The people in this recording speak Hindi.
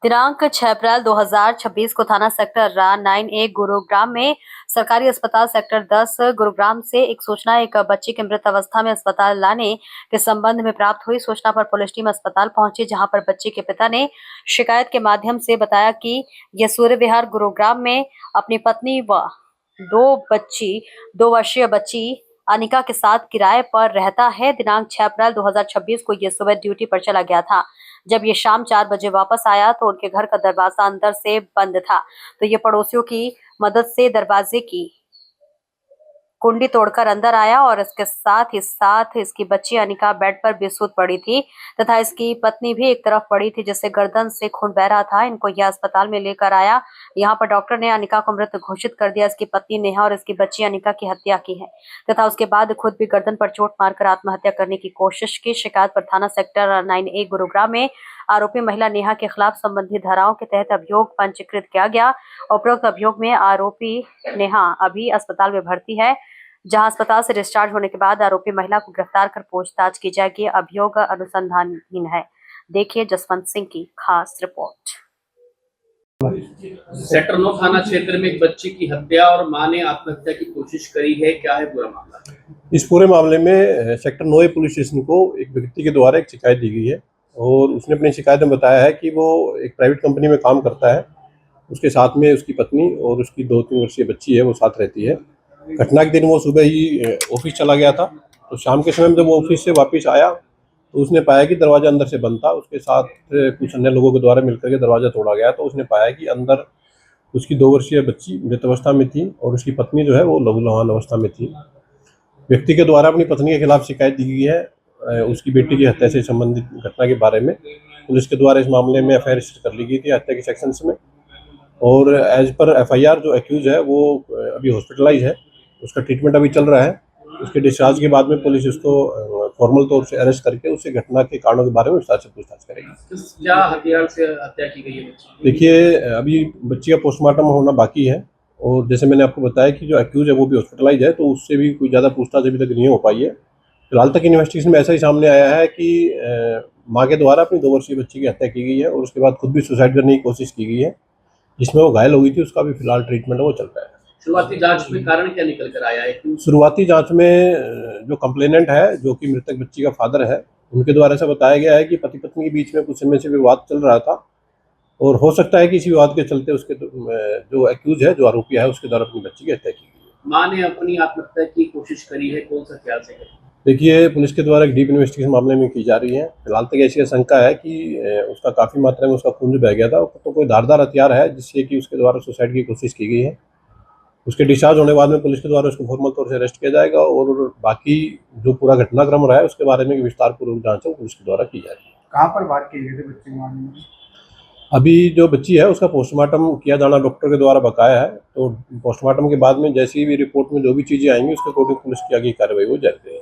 दिनांक 6 अप्रैल 2026 को थाना सेक्टर रा 9A गुरुग्राम में सरकारी अस्पताल सेक्टर 10 गुरुग्राम से एक सूचना एक बच्ची के मृत अवस्था में अस्पताल लाने के संबंध में प्राप्त हुई। सूचना पर पुलिस टीम अस्पताल पहुंची, जहां पर बच्ची के पिता ने शिकायत के माध्यम से बताया कि यह सूर्य विहार गुरुग्राम में अपनी पत्नी व 2 वर्षीय बच्ची अनिका के साथ किराए पर रहता है। दिनांक 6 अप्रैल 2026 को यह सुबह ड्यूटी पर चला गया था। जब ये शाम 4 बजे वापस आया तो उनके घर का दरवाजा अंदर से बंद था, तो ये पड़ोसियों की मदद से दरवाजे की कुंडी तोड़कर अंदर आया और इसके साथ इसकी बच्ची अनिका बेड पर बेसुध पड़ी थी तथा इसकी पत्नी भी एक तरफ पड़ी थी, जिससे गर्दन से खून बह रहा था। इनको यह अस्पताल में लेकर आया। यहाँ पर डॉक्टर ने अनिका को मृत घोषित कर दिया। इसकी पत्नी नेहा और इसकी बच्ची अनिका की हत्या की है तथा उसके बाद खुद भी गर्दन पर चोट मारकर आत्महत्या करने की कोशिश की। शिकायत पर थाना सेक्टर 9A गुरुग्राम में आरोपी महिला नेहा के खिलाफ संबंधित धाराओं के तहत अभियोग पंजीकृत किया गया। उपरोक्त अभियोग में आरोपी नेहा अभी अस्पताल में भर्ती है, जहां अस्पताल से डिस्चार्ज होने के बाद आरोपी महिला को गिरफ्तार कर पूछताछ की जाएगी। अभियोग अनुसंधानहीन है। देखिए जसवंत सिंह की खास रिपोर्ट। सेक्टर 9 थाना क्षेत्र में एक बच्ची की हत्या और मां ने आत्महत्या की कोशिश करी है, क्या है पूरा मामला? इस पूरे मामले में सेक्टर 9 पुलिस स्टेशन को एक व्यक्ति के द्वारा एक शिकायत दी गई है और उसने अपनी शिकायत में बताया है कि वो एक प्राइवेट कंपनी में काम करता है। उसके साथ में उसकी पत्नी और उसकी 2-3 वर्षीय बच्ची है, वो साथ रहती है। घटना के दिन वो सुबह ही ऑफिस चला गया था, तो शाम के समय में जब वो ऑफिस से वापस आया तो उसने पाया कि दरवाज़ा अंदर से बंद था। उसके साथ कुछ अन्य लोगों के द्वारा मिलकर के दरवाज़ा तोड़ा गया, तो उसने पाया कि अंदर उसकी 2 वर्षीय बच्ची मृत अवस्था में थी और उसकी पत्नी जो है वो लहूलुहान अवस्था में थी। व्यक्ति के द्वारा अपनी पत्नी के खिलाफ शिकायत दी गई है उसकी बेटी की हत्या से संबंधित घटना के बारे में। पुलिस के द्वारा इस मामले में एफआईआर रजिस्टर कर ली गई थी हत्या के सेक्शंस में, और एज पर एफआईआर जो एक्यूज है वो अभी हॉस्पिटलाइज है, उसका ट्रीटमेंट अभी चल रहा है। उसके डिस्चार्ज के बाद में पुलिस उसको फॉर्मल तौर से अरेस्ट करके उससे घटना के कारणों के बारे में विस्तार से पूछताछ करेगी। क्या हथियार से हत्या की गई है? देखिए, अभी बच्ची का पोस्टमार्टम होना बाकी है और जैसे मैंने आपको बताया कि जो एक्यूज है वो भी हॉस्पिटलाइज है, तो उससे भी कोई ज़्यादा पूछताछ अभी तक नहीं हो पाई है। फिलहाल तक इन्वेस्टिगेशन में ऐसा ही सामने आया है कि माँ के द्वारा अपनी 2 वर्षीय बच्ची की हत्या की गई है और उसके बाद खुद भी सुसाइड करने की कोशिश की गई है, जिसमें वो घायल हो गई थी। उसका भी फिलहाल ट्रीटमेंट वो चल रहा है। शुरुआती जांच में कारण क्या निकल कर आया है? शुरुआती जांच में जो कंप्लेनेंट है, जो कि मृतक बच्ची का फादर है, उनके द्वारा ऐसा बताया गया है कि पति पत्नी के बीच में कुछ समय से विवाद चल रहा था और हो सकता है कि इसी विवाद के चलते उसके जो एक्यूज है, जो आरोपी है, उसके द्वारा अपनी बच्ची की हत्या की गई है। मां ने अपनी आत्महत्या की कोशिश करी है, कौन सा ख्याल से? देखिए, पुलिस के द्वारा एक डीप इन्वेस्टिगेशन मामले में की जा रही है। फिलहाल तक ऐसी आशंका है कि उसका काफ़ी मात्रा में उसका खून जो बह गया था, तो कोई धारदार हथियार है जिससे कि उसके द्वारा सुसाइड की कोशिश की गई है। उसके डिस्चार्ज होने के बाद में पुलिस के द्वारा उसको फॉर्मल तौर से अरेस्ट किया जाएगा और बाकी जो पूरा घटनाक्रम रहा है उसके बारे में विस्तारपूर्वक जांच है पुलिस के द्वारा की जा रही है। कहाँ पर बात की गई थी बच्चे के मामले में? अभी जो बच्ची है उसका पोस्टमार्टम किया जाना डॉक्टर के द्वारा बकाया है, तो पोस्टमार्टम के बाद में जैसी भी रिपोर्ट में जो भी चीज़ें आएंगी उसके अकॉर्डिंग पुलिस की आगे कार्रवाई हो जाएगी।